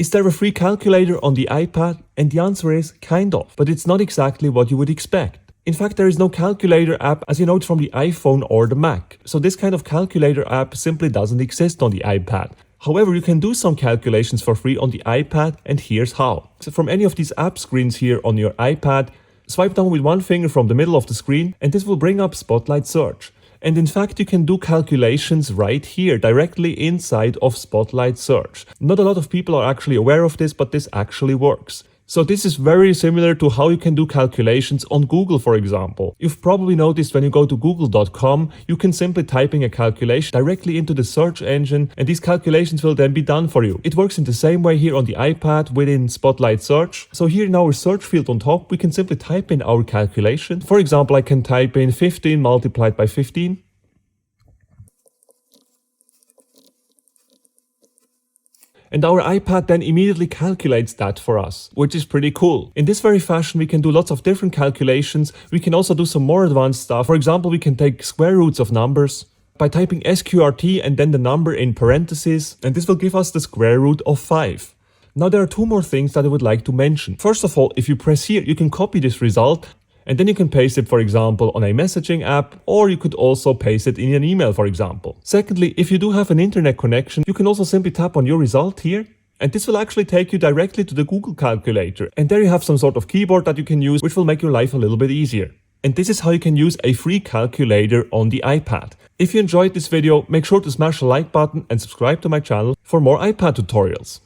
Is there a free calculator on the iPad? And the answer is kind of, but it's not exactly what you would expect. In fact, there is no calculator app as you know it from the iPhone or the Mac. So this kind of calculator app simply doesn't exist on the iPad. However, you can do some calculations for free on the iPad, and here's how. So from any of these app screens here on your iPad, swipe down with one finger from the middle of the screen and this will bring up Spotlight Search. And in fact, you can do calculations right here, directly inside of Spotlight Search. Not a lot of people are actually aware of this, but this actually works. So this is very similar to how you can do calculations on Google, for example. You've probably noticed when you go to google.com, you can simply type in a calculation directly into the search engine and these calculations will then be done for you. It works in the same way here on the iPad within Spotlight Search. So here in our search field on top, we can simply type in our calculation. For example, I can type in 15 multiplied by 15. And our iPad then immediately calculates that for us, which is pretty cool. In this very fashion, we can do lots of different calculations. We can also do some more advanced stuff. For example, we can take square roots of numbers by typing SQRT and then the number in parentheses, and this will give us the square root of 5. Now there are two more things that I would like to mention. First of all, if you press here, you can copy this result and then you can paste it, for example, on a messaging app, or you could also paste it in an email, for example. Secondly, if you do have an internet connection, you can also simply tap on your result here, and this will actually take you directly to the Google calculator. And there you have some sort of keyboard that you can use, which will make your life a little bit easier. And this is how you can use a free calculator on the iPad. If you enjoyed this video, make sure to smash the like button and subscribe to my channel for more iPad tutorials.